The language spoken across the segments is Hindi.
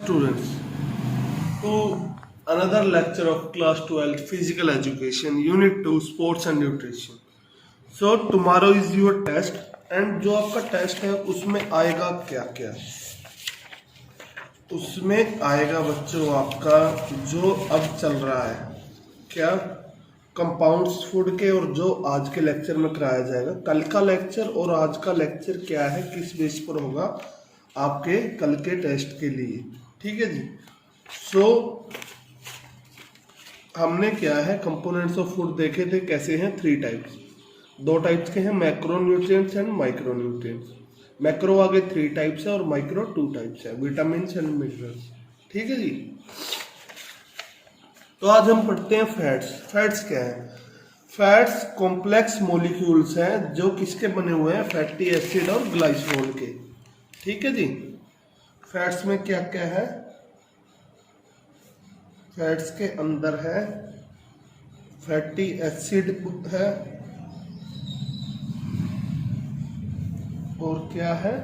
Students, to another lecture of class 12 physical education unit 2 sports and nutrition. So tomorrow is your test and जो आपका टेस्ट है उसमें आएगा क्या क्या, उसमें आएगा बच्चों आपका जो अब चल रहा है क्या कंपाउंड्स फूड के, और जो आज के लेक्चर में कराया जाएगा। कल का लेक्चर और आज का लेक्चर क्या है, किस बेस पर होगा आपके कल के टेस्ट के लिए, ठीक है जी। सो हमने क्या है कंपोनेंट्स ऑफ फूड देखे थे, कैसे हैं, 3 टाइप्स, 2 टाइप्स के हैं, macro nutrients and micro nutrients. Macro आगे 3 टाइप्स है और माइक्रो 2 टाइप्स है, विटामिन एंड मिनरल्स, ठीक है जी। तो आज हम पढ़ते हैं फैट्स। फैट्स क्या है? फैट्स कॉम्प्लेक्स मॉलिक्यूल्स हैं जो किसके बने हुए हैं, फैटी एसिड और ग्लाइसरॉल के, ठीक है जी। फैट्स में क्या क्या है, फैट्स के अंदर है फैटी एसिड है और क्या है,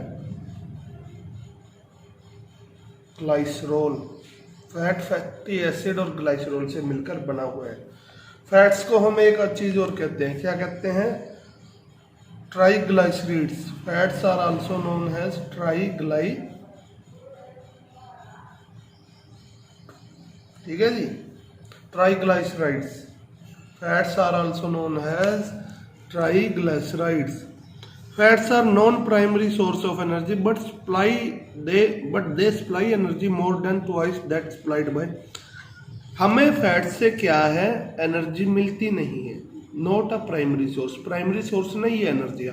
ग्लाइसरॉल। फैट फैटी एसिड और ग्लाइसरॉल से मिलकर बना हुआ है। फैट्स को हम एक चीज और कहते हैं, क्या कहते हैं, triglycerides. Fats are also known as ठीक है जी, triglycerides. Fats are also known as triglycerides. Fats are non primary source of energy but they supply energy more than twice that supplied by. हमें फैट से क्या है, एनर्जी मिलती नहीं है, not a primary source. Primary source नहीं है एनर्जी का,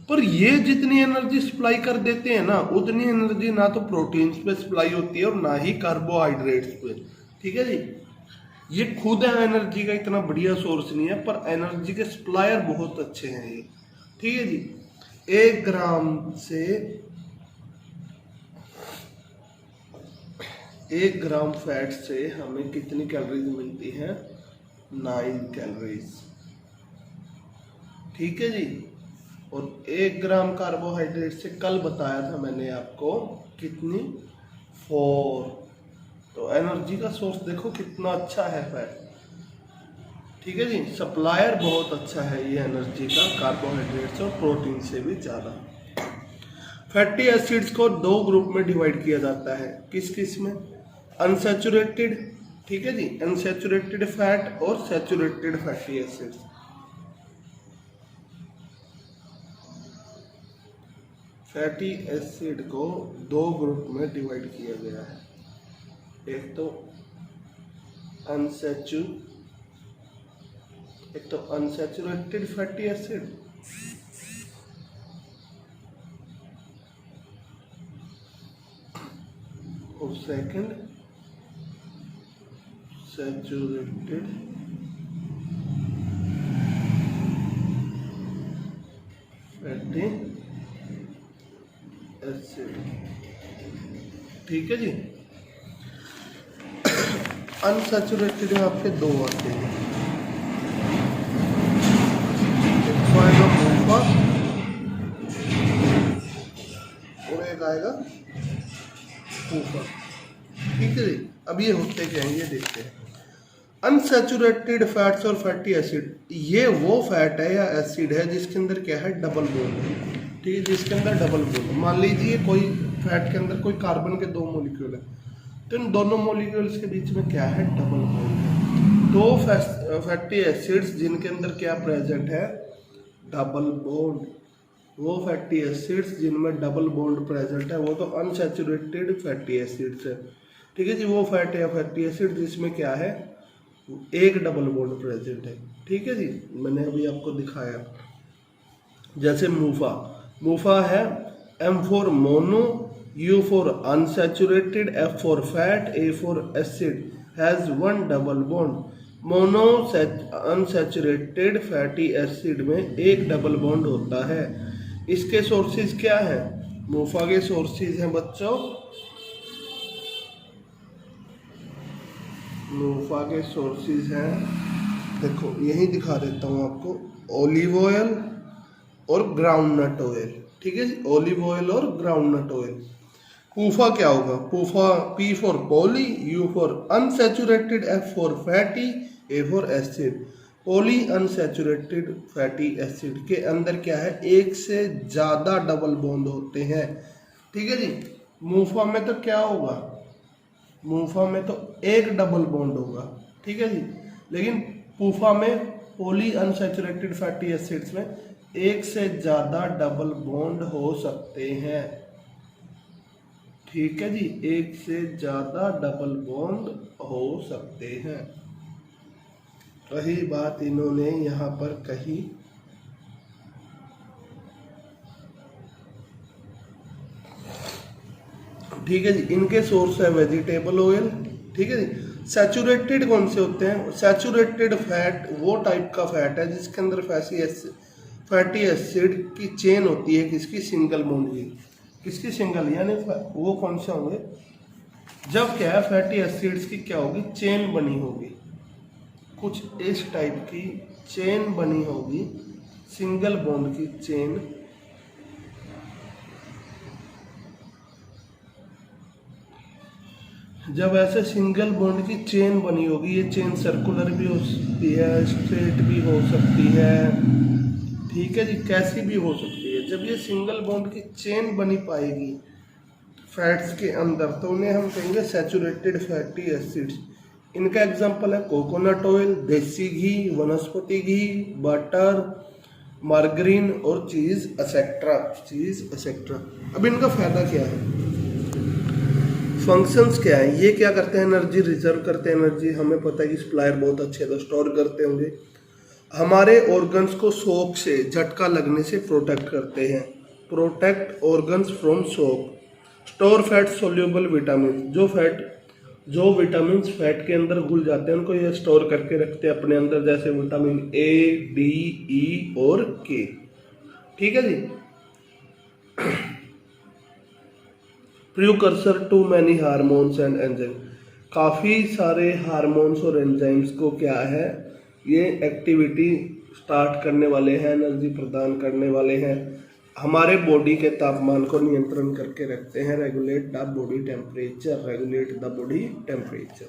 पर ये जितनी एनर्जी सप्लाई कर देते हैं ना, उतनी एनर्जी ना तो प्रोटीन्स पे सप्लाई होती है और ना ही कार्बोहाइड्रेट्स पे, ठीक है जी। ये खुद है एनर्जी का इतना बढ़िया सोर्स नहीं है, पर एनर्जी के सप्लायर बहुत अच्छे हैं ये, ठीक है जी। 1 ग्राम फैट से हमें कितनी कैलोरीज मिलती हैं, 9 कैलोरीज, ठीक है जी। और 1 ग्राम कार्बोहाइड्रेट से कल बताया था मैंने आपको कितनी, 4। तो एनर्जी का सोर्स देखो कितना अच्छा है फैट, ठीक है जी। सप्लायर बहुत अच्छा है ये एनर्जी का, कार्बोहाइड्रेट्स और प्रोटीन से भी ज़्यादा। फैटी एसिड्स को 2 ग्रुप में डिवाइड किया जाता है, किस किस में, अनसैचुरेटेड, ठीक है जी, अनसैचुरेटेड फैट और saturated fatty acids. Fatty acid को 2 ग्रुप में डिवाइड किया गया है, एक तो अनसैचुरेटेड फैटी एसिड और सेकंड सैचुरेटेड फैटी एसिड, ठीक है जी। अनसैचुरेटेड में आपके 2 आते हैं, एक आएगा मोफा और एक आएगा ऊपर, ठीक है जी। अब ये होते क्या हैं ये देखते हैं। अनसैचुरेटेड फैट्स और फैटी एसिड, ये वो फैट है या एसिड है जिसके अंदर क्या है, डबल बॉन्ड है, ठीक है, जिसके अंदर डबल बॉन्ड। मान लीजिए कोई फैट के अंदर कोई कार्बन के 2 मॉलिक्यूल है, तो इन दोनों मॉलिक्यूल्स के बीच में क्या है, डबल बॉन्ड है। 2 फैटी एसिड्स जिनके अंदर क्या प्रेजेंट है, डबल बॉन्ड। वो फैटी एसिड्स जिनमें डबल बॉन्ड प्रेजेंट है वो तो अनसैचुरेटेड फैटी एसिड्स है, ठीक है जी। वो फैट या फैटी एसिड जिसमें क्या है, एक डबल बॉन्ड प्रेजेंट है, ठीक है जी। मैंने अभी आपको दिखाया, जैसे मूफा है M for mono, U for unsaturated, F for fat, A for acid, has 1 double bond. Mono unsaturated fatty acid में 1 डबल बॉन्ड होता है। इसके सोर्सेज क्या है, मूफा के सोर्सेज हैं बच्चों, मूफा के सोर्सेज हैं, देखो यही दिखा देता हूँ आपको, ऑलिव ऑयल और ग्राउंडनट ऑयल, ठीक है जी, ऑलिव ऑयल और ग्राउंडनट ऑयल। पूफा क्या होगा? पूफा P for poly, U for unsaturated, F for fatty, A for acid. Poly unsaturated fatty acid के अंदर क्या है? एक से ज़्यादा डबल बॉन्ड होते हैं। ठीक है जी। मूफा में तो क्या होगा? मूफा में तो एक डबल बॉन्ड होगा। ठीक है जी। लेकिन पूफा में, पॉली अनसैचुरेटेड फैटी एसिड्स में एक से ज़्यादा डबल बॉन्ड हो सकते हैं। ठीक है जी, एक से ज़्यादा डबल बॉन्ड हो सकते हैं। वही बात इन्होंने यहाँ पर कही। ठीक है जी। इनके सोर्स है वेजिटेबल ऑयल। ठीक है जी। सैचुरेटेड कौन से होते हैं? सैचुरेटेड फैट वो टाइप का फैट है जिसके अंदर फैटी एसिड की चेन होती है। किसकी? सिंगल बॉन्ड की। किसकी? सिंगल। यानी वो कौन से होंगे? जब क्या है, फैटी एसिड्स की क्या होगी? चेन बनी होगी, कुछ इस टाइप की चेन बनी होगी, सिंगल बॉन्ड की चेन। जब ऐसे सिंगल बॉन्ड की चेन बनी होगी, ये चेन सर्कुलर भी हो सकती है, स्ट्रेट भी हो सकती है। ठीक है जी, कैसी भी हो सकती है। जब ये सिंगल बॉन्ड की चेन बनी पाएगी फैट्स के अंदर, तो उन्हें हम कहेंगे सैचुरेटेड फैटी एसिड्स। इनका एग्जांपल है कोकोनट ऑयल, देसी घी, वनस्पति घी, बटर, मार्गरीन और चीज़ एक्सेट्रा। अब इनका फ़ायदा क्या है? फंक्शंस क्या है? ये क्या करते हैं? एनर्जी रिजर्व करते हैं। एनर्जी हमें पता है कि सप्लायर बहुत अच्छे तो स्टोर करते होंगे। हमारे ऑर्गन्स को शॉक से, झटका लगने से प्रोटेक्ट करते हैं। Protect organs from shock. Store fat soluble vitamin, जो विटामिन फैट के अंदर घुल जाते हैं उनको ये स्टोर करके रखते हैं अपने अंदर, जैसे विटामिन A, D, E और K। ठीक है जी। Precursor to many hormones and enzyme, काफ़ी सारे हार्मोन्स और एंजाइम्स को क्या है, ये एक्टिविटी स्टार्ट करने वाले हैं, एनर्जी प्रदान करने वाले हैं, हमारे बॉडी के तापमान को नियंत्रण करके रखते हैं। Regulate the body temperature.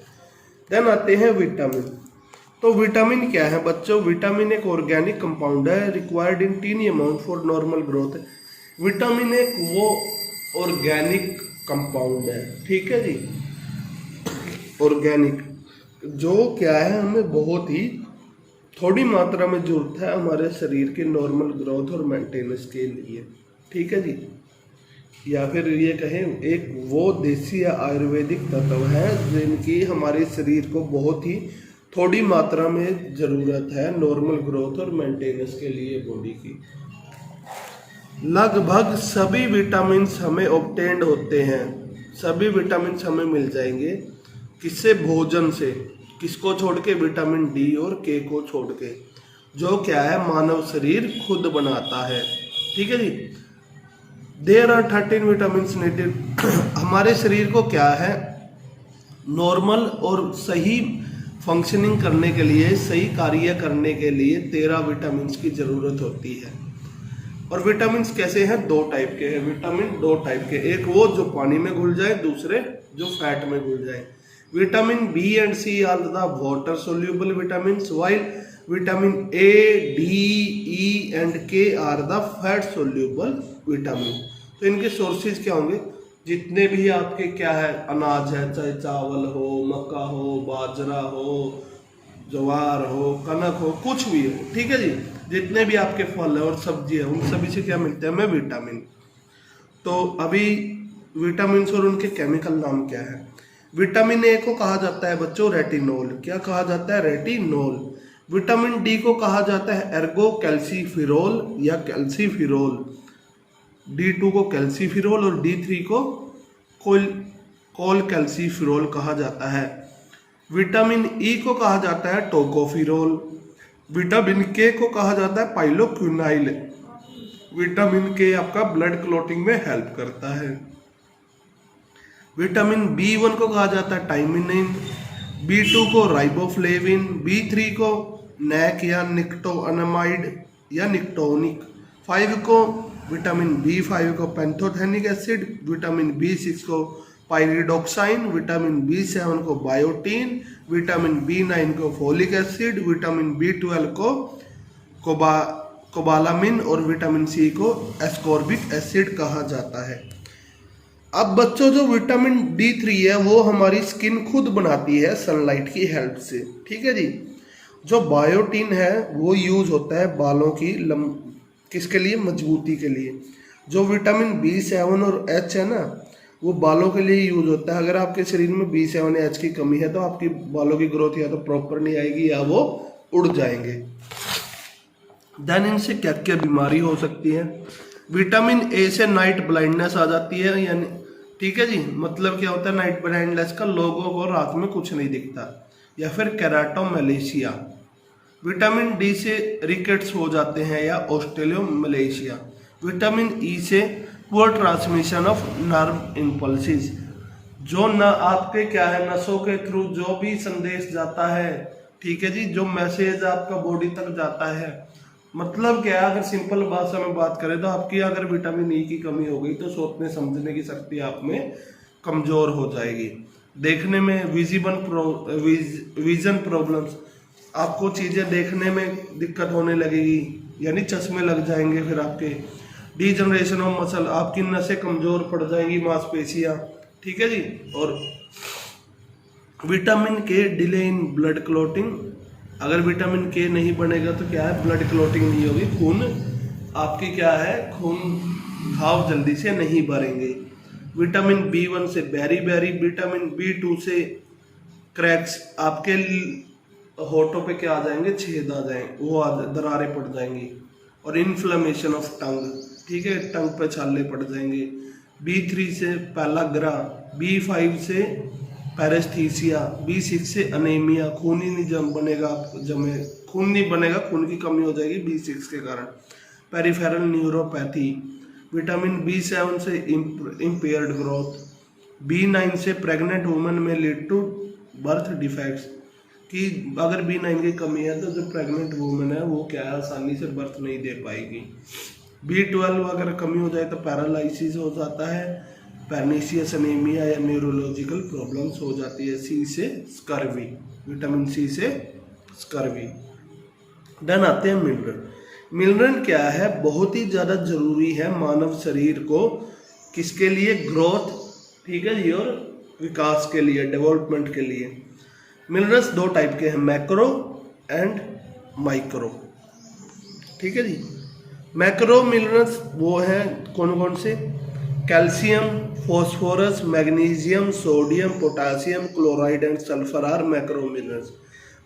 Then आते हैं विटामिन। तो विटामिन क्या है बच्चों? विटामिन एक ऑर्गेनिक कंपाउंड है, required in tiny amount for normal growth. Vitamin एक वो ऑर्गेनिक कंपाउंड है, ठीक है जी, ऑर्गेनिक, जो क्या है हमें बहुत ही थोड़ी मात्रा में जरूरत है हमारे शरीर के नॉर्मल ग्रोथ और मेंटेनेंस के लिए। ठीक है जी। या फिर ये कहें एक वो देसी या आयुर्वेदिक तत्व है जिनकी हमारे शरीर को बहुत ही थोड़ी मात्रा में ज़रूरत है नॉर्मल ग्रोथ और मेंटेनेंस के लिए बॉडी की। लगभग सभी विटामिन्स हमें ऑब्टेन्ड होते हैं, सभी विटामिन्स हमें मिल जाएंगे। किससे? भोजन से। किसको छोड़ के? विटामिन डी और के को छोड़ के, जो क्या है मानव शरीर खुद बनाता है। ठीक है जी। There are 13 vitamins needed. हमारे शरीर को क्या है नॉर्मल और सही फंक्शनिंग करने के लिए, सही कार्य करने के लिए 13 विटामिन्स की ज़रूरत होती है। और विटामिन्स कैसे हैं? दो टाइप के हैं विटामिन, दो टाइप के, एक वो जो पानी में घुल जाए, दूसरे जो फैट में घुल जाए। Vitamin B and C are the water soluble vitamins, while vitamin A, D, E and K are the fat soluble vitamin. तो इनके सोर्सेज क्या होंगे? जितने भी आपके क्या है अनाज है, चाहे चावल हो, मक्का हो, बाजरा हो, ज्वार हो, कनक हो, कुछ भी हो, ठीक है जी, जितने भी आपके फल है और सब्जी है उन सभी से क्या मिलते हैं हमें? विटामिन। तो अभी विटामिन और उनके केमिकल नाम क्या है? विटामिन ए को कहा जाता है बच्चों रेटिनोल। क्या कहा जाता है? रेटिनोल। विटामिन डी को कहा जाता है एर्गो कैल्सीफिरोल या कैल्सीफिरोल। D2 को कैल्सीफिरोल और D3 को कोल कैल्सीफिरोल कहा जाता है। विटामिन ई को कहा जाता है टोकोफिरोल। विटामिन के को कहा जाता है पाइलोक्विनाइल। विटामिन के आपका ब्लड क्लॉटिंग में हेल्प करता है। विटामिन B1 को कहा जाता है टाइमिनिन, B2 को राइबोफ्लेविन, B3 को नैक या निक्टोअनामाइड या निक्टोनिक, 5 को विटामिन B5 को पैंथोथेनिक एसिड, विटामिन B6 को पाइरिडोक्साइन, विटामिन B7 को बायोटीन, विटामिन B9 को फोलिक एसिड, विटामिन B12 को कोबालामिन और विटामिन C को एस्कॉर्बिक एसिड कहा जाता है। अब बच्चों जो विटामिन D3 है वो हमारी स्किन खुद बनाती है सनलाइट की हेल्प से, ठीक है जी। जो बायोटीन है वो यूज होता है बालों की किसके लिए, मजबूती के लिए। जो विटामिन B7 और H है ना वो बालों के लिए यूज होता है। अगर आपके शरीर में B7 या H की कमी है तो आपकी बालों की ग्रोथ या तो प्रॉपर नहीं आएगी या वो उड़ जाएंगे। देन इनसे क्या क्या बीमारी हो सकती है। विटामिन A से नाइट ब्लाइंडनेस आ जाती है, यानी ठीक है जी, मतलब क्या होता है नाइट ब्लाइंडनेस का, लोगों को रात में कुछ नहीं दिखता। या फिर केराटोमलेशिया। विटामिन D से रिकेट्स हो जाते हैं या ऑस्ट्रेलियोमलेशिया। विटामिन E से poor transmission of nerve impulses, जो न आपके क्या है नसों के थ्रू जो भी संदेश जाता है, ठीक है जी, जो मैसेज आपका बॉडी तक जाता है, मतलब क्या है, अगर सिंपल भाषा में बात करें तो आपकी अगर विटामिन E की कमी हो गई तो सोचने समझने की शक्ति आप में कमजोर हो जाएगी। देखने में विजन प्रॉब्लम्स, आपको चीजें देखने में दिक्कत होने लगेगी, यानी चश्मे लग जाएंगे। फिर आपके डीजनरेशन ऑफ मसल, आपकी नसें कमजोर पड़ जाएंगी, मांसपेशियां, ठीक है जी। और vitamin K delay in blood clotting, अगर विटामिन K नहीं बनेगा तो क्या है, ब्लड क्लॉटिंग नहीं होगी, खून आपकी क्या है, खून घाव जल्दी से नहीं भरेंगे। विटामिन B1 से बेरी, विटामिन B2 से क्रैक्स, आपके होठों पे क्या आ जाएंगे, छेद आ जाएंगे, वो दरारें पड़ जाएंगी। और इन्फ्लेमेशन ऑफ टंग, ठीक है, टंग पे छाले पड़ जाएंगे। B3 से पैलाग्रा, B5 से पैरेस्थीसिया, B6 से अनेमिया, खून ही नहीं बनेगा, खून नहीं बनेगा, खून की कमी हो जाएगी B6 के कारण। Peripheral neuropathy. विटामिन B7 से इम्पेयर्ड ग्रोथ। B9 से प्रेग्नेंट वुमेन में लीड टू बर्थ डिफेक्ट्स, कि अगर B9 की कमी है तो जो प्रेग्नेंट वुमेन है वो क्या है, आसानी से बर्थ नहीं दे पाएगी। B12 अगर कमी हो जाए तो पैरालिसिस हो जाता है, पर्नीशियस एनीमिया या न्यूरोलॉजिकल प्रॉब्लम्स हो जाती है। C से स्कर्वी, विटामिन C से स्कर्वी। देन आते हैं मिनरल। मिनरल क्या है, बहुत ही ज़्यादा जरूरी है मानव शरीर को, किसके लिए, ग्रोथ, ठीक है जी, और विकास के लिए, डेवलपमेंट के लिए। मिनरल्स दो टाइप के हैं, मैक्रो एंड माइक्रो, ठीक है जी। मैक्रो मिनरल्स वो हैं कौन कौन से, calcium, phosphorus, magnesium, sodium, potassium, chloride and sulphur are macro minerals.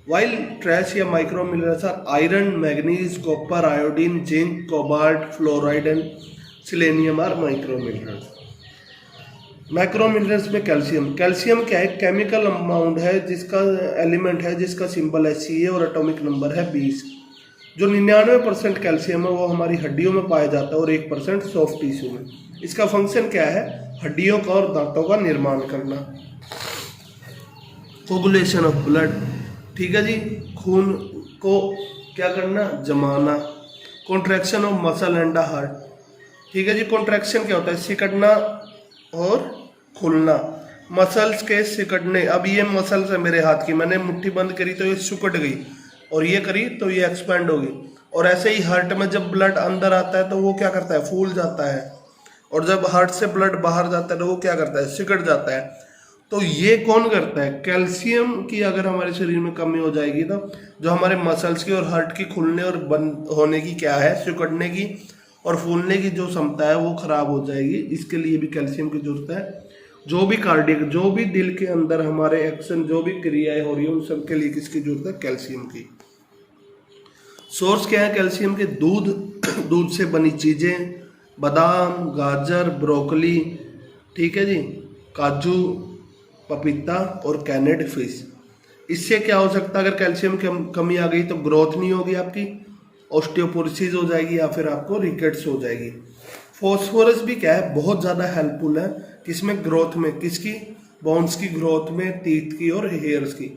While trace या micro minerals are iron, manganese, copper, iodine, zinc, cobalt, fluoride and selenium are micro minerals. Macro minerals में कैल्शियम, कैल्शियम क्या है, केमिकल अमाउंट है, जिसका एलिमेंट है जिसका सिंबल है Ca और एटॉमिक नंबर है 20। जो 99% कैल्शियम है वो हमारी हड्डियों में पाया जाता है और 1% सॉफ्ट टिश्यू में। इसका फंक्शन क्या है, हड्डियों का और दांतों का निर्माण करना। कोगुलेशन ऑफ ब्लड, ठीक है जी, खून को क्या करना, जमाना। Contraction of muscle and heart, ठीक है जी। कॉन्ट्रैक्शन क्या होता है, सिकड़ना और खुलना, मसल्स के सिकड़ने। अब ये मसल्स है मेरे हाथ की, मैंने मुट्ठी बंद करी तो ये सिकुड़ गई, और ये करी तो ये एक्सपेंड होगी। और ऐसे ही हार्ट में जब ब्लड अंदर आता है तो वो क्या करता है, फूल जाता है, और जब हार्ट से ब्लड बाहर जाता है तो वो क्या करता है, सिकुड़ जाता है। तो ये कौन करता है, कैल्शियम की अगर हमारे शरीर में कमी हो जाएगी तो जो हमारे मसल्स की और हार्ट की खुलने और बंद होने की क्या है, सिकुड़ने की और फूलने की जो क्षमता है वो खराब हो जाएगी। इसके लिए भी कैल्शियम की जरूरत है। जो भी कार्डियक, जो भी दिल के अंदर हमारे एक्शन, जो भी क्रियाएं हो रही है, उन सब के लिए किसकी जरूरत है, कैल्शियम की। सोर्स क्या है कैल्शियम के, दूध, दूध से बनी चीजें, बादाम, गाजर, ब्रोकली, ठीक है जी, काजू, पपीता और कैनेड फिश। इससे क्या हो सकता है, अगर कैल्शियम की कमी आ गई तो ग्रोथ नहीं होगी आपकी, ऑस्टियोपोरोसिस हो जाएगी या फिर आपको रिकेट्स हो जाएगी। फॉस्फोरस भी क्या है, बहुत ज़्यादा हेल्पफुल है, किसमें, ग्रोथ में, किसकी, बोन्स की ग्रोथ में, टीथ की और हेयर्स की।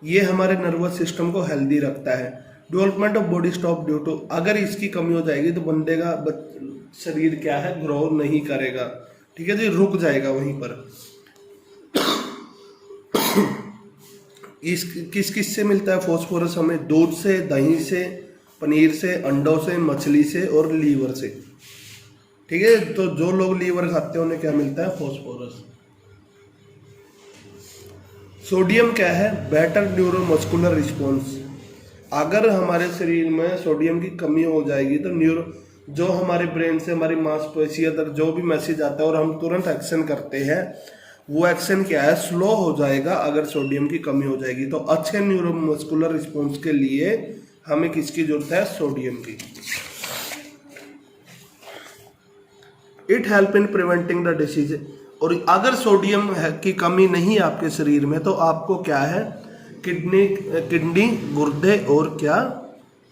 ये हमारे नर्वस सिस्टम को हेल्दी रखता है। Development of body stop due to, अगर इसकी कमी हो जाएगी तो बंदे का शरीर क्या है, ग्रो नहीं करेगा। ठीक है जी, रुक जाएगा वहीं पर। किस किस से मिलता है फॉस्फोरस हमें? दूध से, दही से, पनीर से, अंडों से, मछली से और लीवर से। ठीक है, तो जो लोग लीवर खाते हैं उन्हें क्या मिलता है? फॉस्फोरस। सोडियम क्या है? Better neuromuscular response. अगर हमारे शरीर में सोडियम की कमी हो जाएगी तो जो हमारे ब्रेन से हमारी मांसपेशियों तक जो भी मैसेज आता है और हम तुरंत एक्शन करते हैं, वो एक्शन क्या है? स्लो हो जाएगा अगर सोडियम की कमी हो जाएगी। तो अच्छे न्यूरोमस्कुलर रिस्पॉन्स के लिए हमें किसकी जरूरत है? सोडियम की। It help in preventing the disease. और अगर सोडियम की कमी नहीं है आपके शरीर में तो आपको क्या है? किडनी, गुर्दे और क्या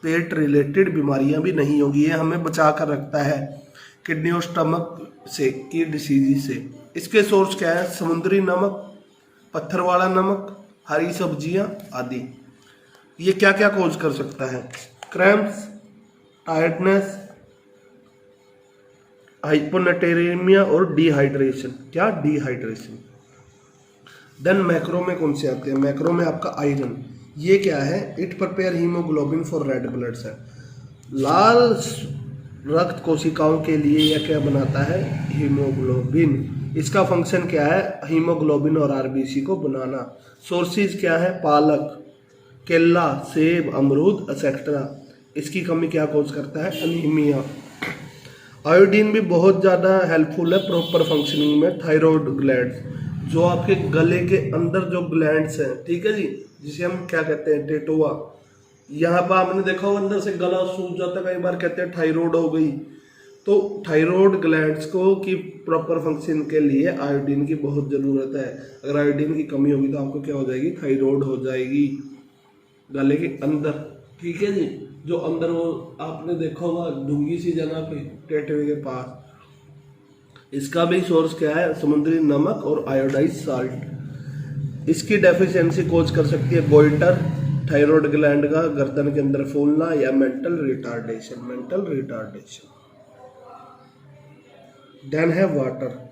पेट रिलेटेड बीमारियां भी नहीं होगी। ये हमें बचा कर रखता है किडनी और स्टमक से की डिसीज से। इसके सोर्स क्या है? समुद्री नमक, पत्थर वाला नमक, हरी सब्जियां आदि। ये क्या क्या कॉज कर सकता है? क्रैम्प्स, टायर्डनेस, हाइपोनेटेरिमिया और डिहाइड्रेशन। क्या? डिहाइड्रेशन। देन मैक्रो में कौन से आते हैं? मैक्रो में आपका आयरन। ये क्या है? It prepare haemoglobin for red blood cell. लाल रक्त कोशिकाओं के लिए यह क्या बनाता है? हीमोग्लोबिन। इसका फंक्शन क्या है? हीमोग्लोबिन और आरबीसी को बनाना। सोर्सेज क्या है? पालक, केला, सेब, अमरूद एक्सेट्रा। इसकी कमी क्या कॉज करता है? अनीमिया। आयोडीन भी बहुत ज़्यादा हेल्पफुल है प्रॉपर फंक्शनिंग में। थायराइड ग्लैंड, जो आपके गले के अंदर जो ग्लैंड्स हैं, ठीक है जी, जिसे हम क्या कहते हैं? टेटुआ। यहाँ पर आपने देखा हो अंदर से गला सूख जाता है, कई बार कहते हैं थायराइड हो गई। तो थायराइड ग्लैंड्स को की प्रॉपर फंक्शन के लिए आयोडीन की बहुत ज़रूरत है। अगर आयोडीन की कमी होगी तो आपको क्या हो जाएगी? थायराइड हो जाएगी गले के अंदर। ठीक है जी, जो अंदर वो आपने देखा होगा डूंगी सी जगह पे टेटवे के पास। इसका भी सोर्स क्या है? समुद्री नमक और आयोडाइज साल्ट। इसकी डेफिशिएंसी कोज कर सकती है गोइटर, थायराइड ग्लैंड का गर्दन के अंदर फूलना, या मेंटल रिटार्डेशन। देन है वाटर।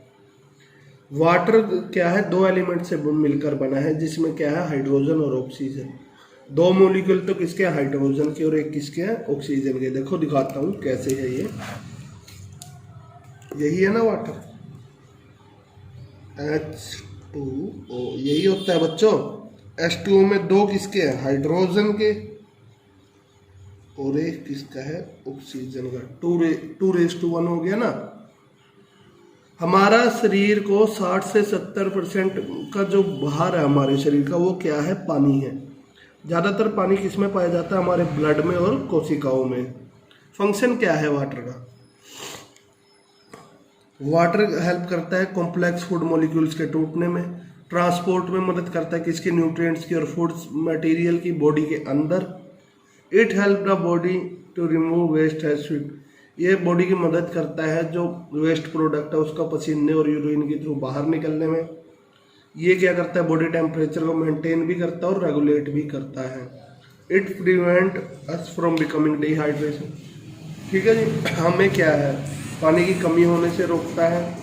वाटर क्या है? दो एलिमेंट से मिलकर बना है, जिसमें क्या है? हाइड्रोजन और ऑक्सीजन। दो मॉलिक्यूल तो किसके हैं? हाइड्रोजन के, और एक किसके हैं? ऑक्सीजन के। देखो दिखाता हूँ कैसे है ये। यही है ना वाटर, H2O यही होता है बच्चों। H2O में दो किसके हैं? हाइड्रोजन के, और एक किसका है? ऑक्सीजन का। 2:1 हो गया ना। हमारा शरीर को 60 से 70% का जो भार है हमारे शरीर का, वो क्या है? पानी है। ज़्यादातर पानी किस में पाया जाता है? हमारे ब्लड में और कोशिकाओं में। फंक्शन क्या है वाटर का? वाटर हेल्प करता है कॉम्प्लेक्स फूड मॉलिक्यूल्स के टूटने में, ट्रांसपोर्ट में मदद करता है किसके? न्यूट्रिएंट्स की और फूड्स मटेरियल की बॉडी के अंदर। It help the body to remove waste acid. ये बॉडी की मदद करता है जो वेस्ट प्रोडक्ट है उसका पसीने और यूरिन के थ्रू बाहर निकलने में। ये क्या करता है? बॉडी टेम्परेचर को मेंटेन भी करता है और रेगुलेट भी करता है। It prevent us from becoming dehydration. ठीक है जी, हमें क्या है? पानी की कमी होने से रोकता है।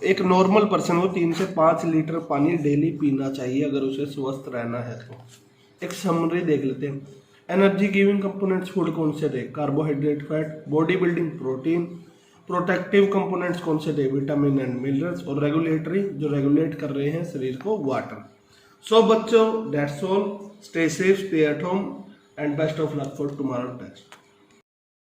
एक नॉर्मल पर्सन को 3 से 5 लीटर पानी डेली पीना चाहिए अगर उसे स्वस्थ रहना है तो। एक समरी देख लेते हैं। एनर्जी गिविंग कंपोनेंट्स फूड कौन से थे? Carbohydrate, fat. Body building protein. Protective components कौन से थे? Vitamin and minerals. और रेगुलेटरी, जो रेगुलेट कर रहे हैं शरीर को, वाटर। सो बच्चों, that's all. Stay safe, stay at home, and best of luck for tomorrow test.